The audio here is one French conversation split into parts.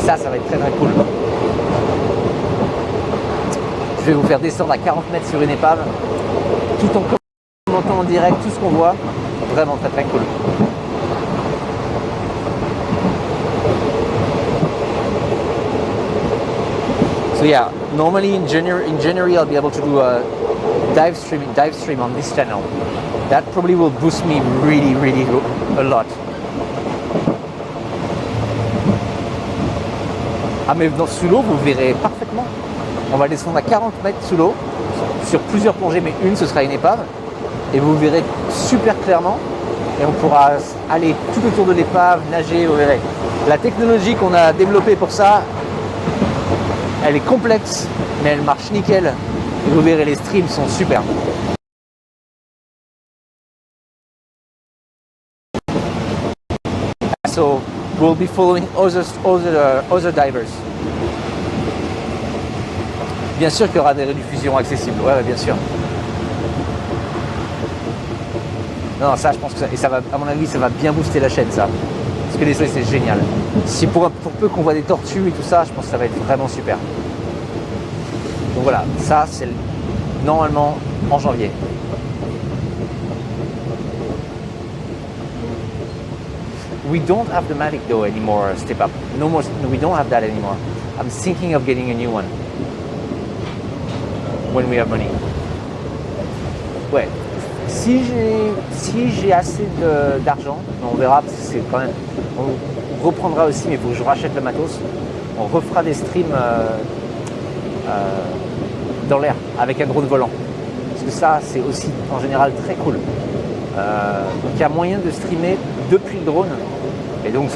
ça va être très très cool. Je vais vous faire descendre à 40 mètres sur une épave, tout en commentant en direct tout ce qu'on voit. Vraiment très très cool. So yeah, normally in January I'll be able to do a dive stream on this channel. That probably will boost me really a lot. Ah mais sous l'eau vous verrez parfaitement. On va descendre à 40 mètres sous l'eau sur plusieurs plongées, mais une ce sera une épave et vous verrez super clairement et on pourra aller tout autour de l'épave, nager, vous verrez. La technologie qu'on a développée pour ça, elle est complexe mais elle marche nickel et vous verrez les streams sont super. So we'll be following other divers. Bien sûr qu'il y aura des rediffusions accessibles, ouais, bien sûr. Non, ça je pense que ça va, à mon avis, ça va bien booster la chaîne, ça. Parce que les soleils, c'est génial. Si pour peu qu'on voit des tortues et tout ça, je pense que ça va être vraiment super. Donc voilà, ça c'est normalement en janvier. We don't have the Mavic though anymore, Step Up. No, we don't have that anymore. I'm thinking of getting a new one. When we have money. Ouais. Si j'ai assez d'argent, on verra parce que c'est quand même. On reprendra aussi, mais il faut que je rachète le matos. On refera des streams dans l'air avec un drone volant. Parce que ça, c'est aussi en général très cool. Donc il y a moyen de streamer depuis le drone. Et donc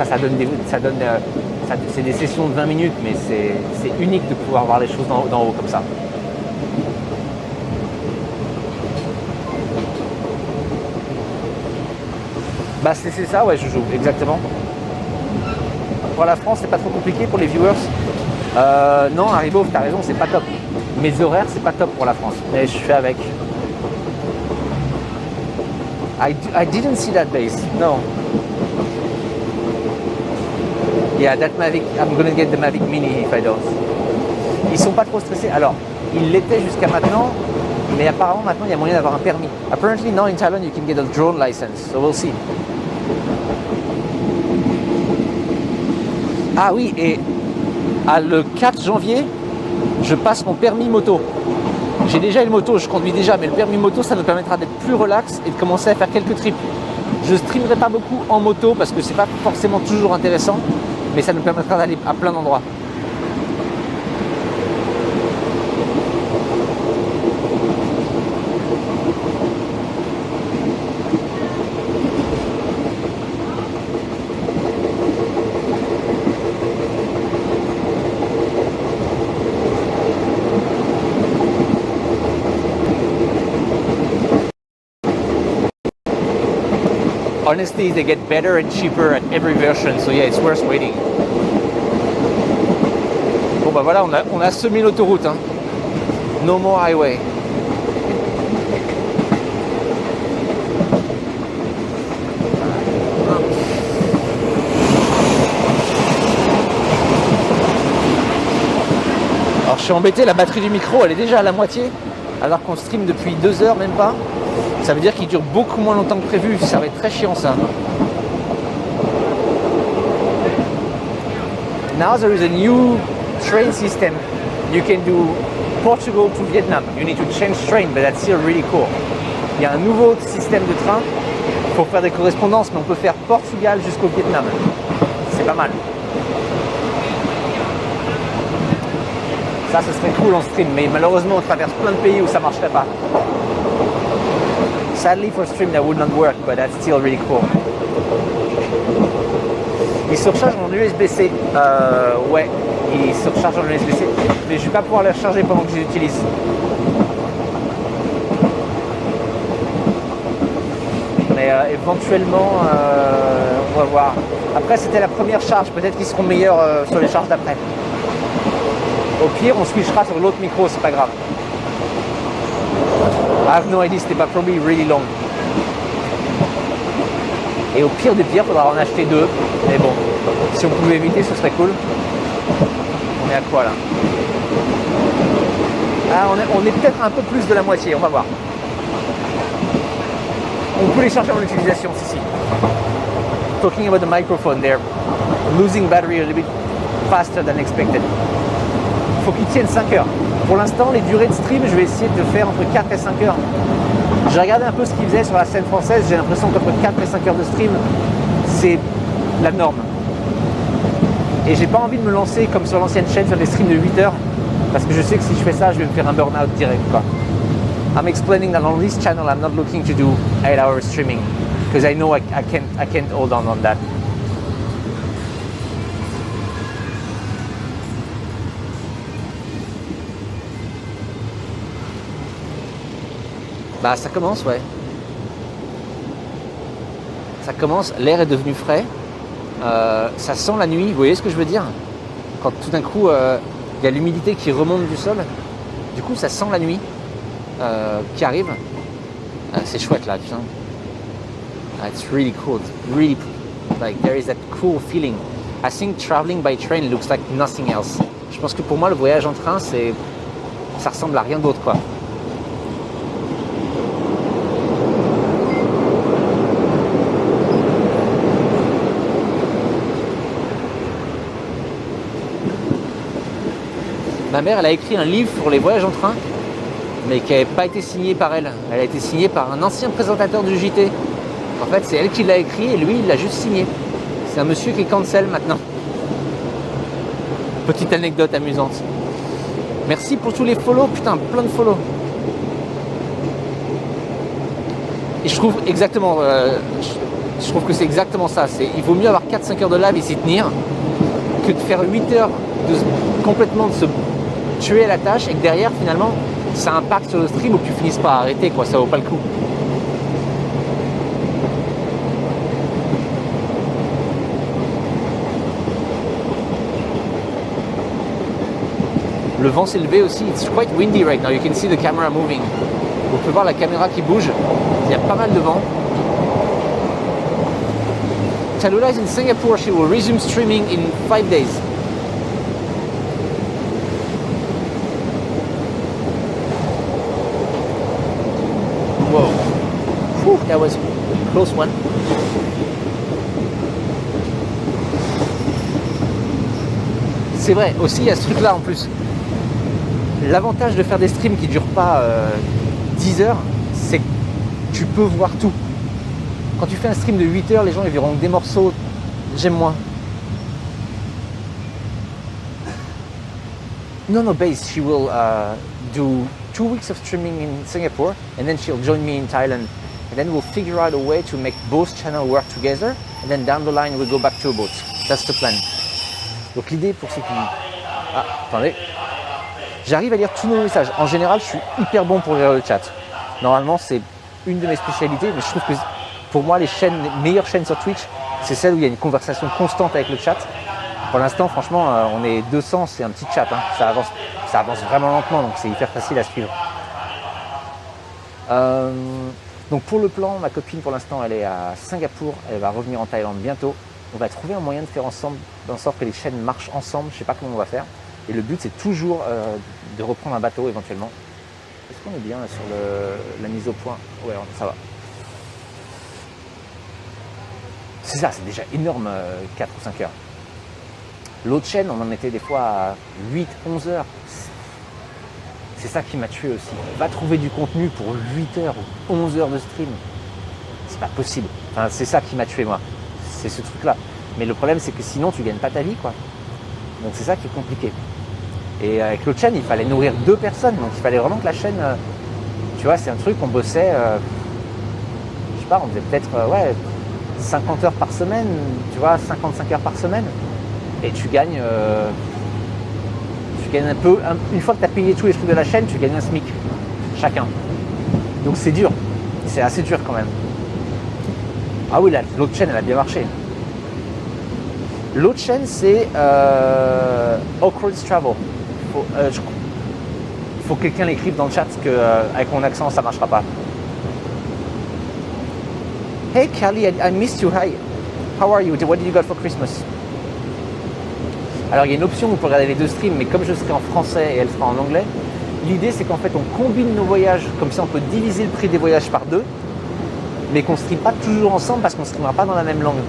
c'est des sessions de 20 minutes, mais c'est unique de pouvoir voir les choses d'en haut comme ça. Bah c'est ça, ouais, je joue, exactement. Pour la France, c'est pas trop compliqué pour les viewers. Non, Haribo, t'as raison, c'est pas top. Mes horaires, c'est pas top pour la France, mais je fais avec. I didn't see that base, no. Yeah, that Mavic, I'm gonna get the Mavic Mini if I don't. Ils sont pas trop stressés. Alors, ils l'étaient jusqu'à maintenant, mais apparemment maintenant il y a moyen d'avoir un permis. Apparently now in Thailand you can get a drone license, so we'll see. Ah oui, et le 4 janvier, je passe mon permis moto. J'ai déjà une moto, je conduis déjà, mais le permis moto, ça nous permettra d'être plus relax et de commencer à faire quelques trips. Je ne streamerai pas beaucoup en moto parce que c'est pas forcément toujours intéressant, mais ça nous permettra d'aller à plein d'endroits. Honestly, they get better and cheaper at every version, so yeah, it's worth waiting. Bon bah voilà, on a semé l'autoroute, hein. No more highway. Alors je suis embêté, la batterie du micro, elle est déjà à la moitié, alors qu'on stream depuis 2 heures, même pas. Ça veut dire qu'il dure beaucoup moins longtemps que prévu. Ça va être très chiant ça. Now there is a new train system. You can do Portugal to Vietnam. You need to change train, but that's still really cool. Il y a un nouveau système de train pour faire des correspondances, mais on peut faire Portugal jusqu'au Vietnam. C'est pas mal. Ça, ce serait cool en stream, mais malheureusement, on traverse plein de pays où ça marcherait pas. Sadly for stream that would not work, but that's still really cool. Il surcharge en USB-C. Ouais, il surcharge en USB-C, mais je vais pas pouvoir le recharger pendant que je l'utilise. Mais éventuellement, on va voir. Après, c'était la première charge. Peut-être qu'ils seront meilleurs sur les charges d'après. Au pire, on switchera sur l'autre micro, c'est pas grave. I have no idea, c'était pas probably really long. Et au pire des pires, il faudra en acheter 2. Mais bon, si on pouvait éviter, ce serait cool. On est à quoi là? Ah, on est peut-être un peu plus de la moitié, on va voir. On peut les charger en utilisation, si. Talking about the microphone, they're losing battery a little bit faster than expected. Il faut qu'ils tiennent 5 heures. Pour l'instant, les durées de stream, je vais essayer de faire entre 4 et 5 heures. J'ai regardé un peu ce qu'ils faisaient sur la scène française, j'ai l'impression qu'entre 4 et 5 heures de stream, c'est la norme. Et j'ai pas envie de me lancer comme sur l'ancienne chaîne sur des streams de 8 heures, parce que je sais que si je fais ça, je vais me faire un burn-out direct, quoi. I'm explaining that on this channel, I'm not looking to do 8 hours streaming, because I know I can't hold on that. Bah ça commence, ouais. Ça commence, l'air est devenu frais. Ça sent la nuit, vous voyez ce que je veux dire? Quand tout d'un coup, il y a l'humidité qui remonte du sol. Du coup, ça sent la nuit qui arrive. C'est chouette là, putain. It's really cool. Really, like there is that cool feeling. I think traveling by train looks like nothing else. Je pense que pour moi, le voyage en train, ça ressemble à rien d'autre, quoi. Ma mère, elle a écrit un livre pour les voyages en train, mais qui n'avait pas été signé par elle. Elle a été signée par un ancien présentateur du JT. En fait, c'est elle qui l'a écrit et lui, il l'a juste signé. C'est un monsieur qui est cancel maintenant. Petite anecdote amusante. Merci pour tous les follow, putain, plein de follow. Et je trouve exactement, je trouve que c'est exactement ça. Il vaut mieux avoir 4-5 heures de live et s'y tenir que de faire 8 heures complètement de se tuer à la tâche et que derrière finalement ça impacte sur le stream ou que tu finisses par arrêter, quoi, ça vaut pas le coup. Le vent s'est levé aussi, it's quite windy right now, you can see the camera moving. Vous pouvez voir la caméra qui bouge, il y a pas mal de vent. Tallulah is in Singapore, she will resume streaming in 5 days. Whoa. Whew, that was a close one. C'est vrai, aussi il y a ce truc là en plus. L'avantage de faire des streams qui ne durent pas 10 heures, c'est que tu peux voir tout. Quand tu fais un stream de 8 heures, les gens ils verront des morceaux, j'aime moins. No, Base, she will do 2 weeks of streaming in Singapore and then she'll join me in Thailand. And then we'll figure out a way to make both channels work together and then down the line we'll go back to a boat. That's the plan. Donc l'idée pour ceux qui... Ah, attendez. J'arrive à lire tous nos messages. En général, je suis hyper bon pour lire le chat. Normalement, c'est une de mes spécialités, mais je trouve que pour moi, les meilleures chaînes sur Twitch, c'est celle où il y a une conversation constante avec le chat. Pour l'instant, franchement, on est 200, c'est un petit chat. Hein. Ça avance vraiment lentement, donc c'est hyper facile à suivre. Donc pour le plan, ma copine, pour l'instant, elle est à Singapour. Elle va revenir en Thaïlande bientôt. On va trouver un moyen de faire ensemble, en sorte que les chaînes marchent ensemble. Je ne sais pas comment on va faire. Et le but, c'est toujours de reprendre un bateau éventuellement. Est-ce qu'on est bien là, sur la mise au point? Ouais, ça va. C'est ça, c'est déjà énorme, 4 ou 5 heures. L'autre chaîne, on en était des fois à 8, 11 heures. C'est ça qui m'a tué aussi. Va trouver du contenu pour 8 heures ou 11 heures de stream. C'est pas possible. Enfin, c'est ça qui m'a tué, moi. C'est ce truc-là. Mais le problème, c'est que sinon, tu gagnes pas ta vie, quoi. Donc c'est ça qui est compliqué. Et avec l'autre chaîne, il fallait nourrir 2 personnes. Donc il fallait vraiment que la chaîne, tu vois, c'est un truc qu'on bossait, je sais pas, on faisait peut-être 50 heures par semaine, tu vois, 55 heures par semaine. Et tu gagnes un peu, une fois que tu as payé tous les trucs de la chaîne, tu gagnes un SMIC, chacun. Donc c'est dur, c'est assez dur quand même. Ah oui, l'autre chaîne, elle a bien marché. L'autre chaîne, c'est Awkward Travel. Faut que quelqu'un l'écrive dans le chat, qu'avec mon accent, ça ne marchera pas. Hey Kelly, I missed you. Hi. How are you? What did you got for Christmas? Alors il y a une option où vous pouvez regarder les deux streams, mais comme je serai en français et elle sera en anglais, l'idée c'est qu'en fait on combine nos voyages, comme ça on peut diviser le prix des voyages par deux, mais qu'on ne stream pas toujours ensemble parce qu'on ne streamera pas dans la même langue.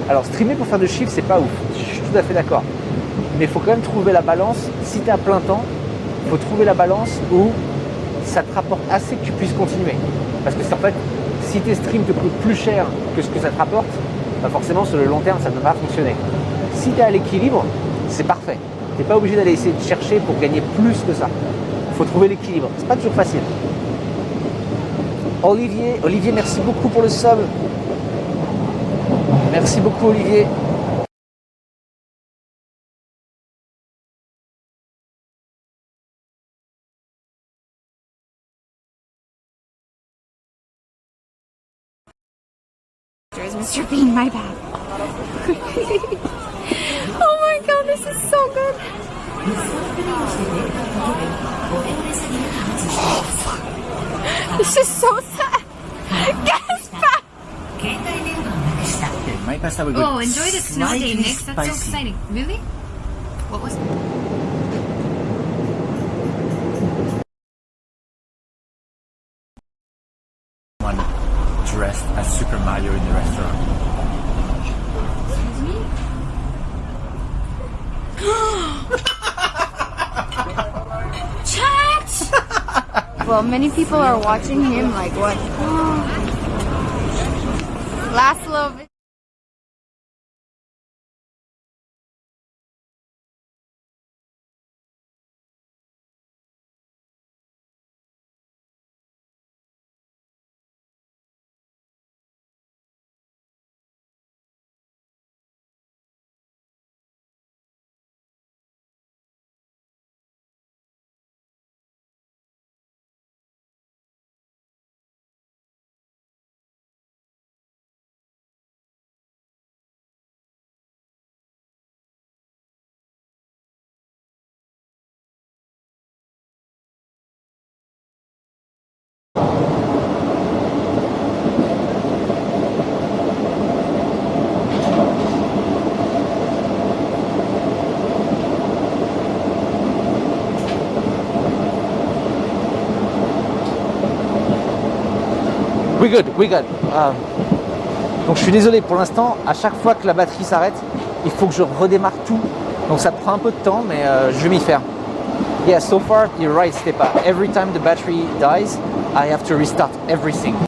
Alors streamer pour faire de chiffres c'est pas ouf, je suis tout à fait d'accord. Mais il faut quand même trouver la balance. Si tu es à plein temps, il faut trouver la balance où ça te rapporte assez que tu puisses continuer. Parce que en fait, si tes streams te coûtent plus cher que ce que ça te rapporte, bah forcément sur le long terme ça ne va pas fonctionner. Si tu es à l'équilibre, c'est parfait. Tu n'es pas obligé d'aller essayer de chercher pour gagner plus que ça. Il faut trouver l'équilibre. C'est pas toujours facile. Olivier, merci beaucoup pour le sub. Merci beaucoup Olivier. There's Mr. Bean, my bad. Oh my god, this is so good. Oh, fuck. This is so sad. Gasp! Oh, enjoy the snow day, Nick. That's so exciting. Really? What was One dressed as Super Mario in the restaurant. Excuse me? Chat! Well, many people are watching him like what? Last little bit. We good. Donc je suis désolé, pour l'instant, à chaque fois que la batterie s'arrête, il faut que je redémarre tout. Donc ça prend un peu de temps, mais je vais m'y faire. Yeah, so far, you're right, Stepa. Every time the battery dies, I have to restart everything.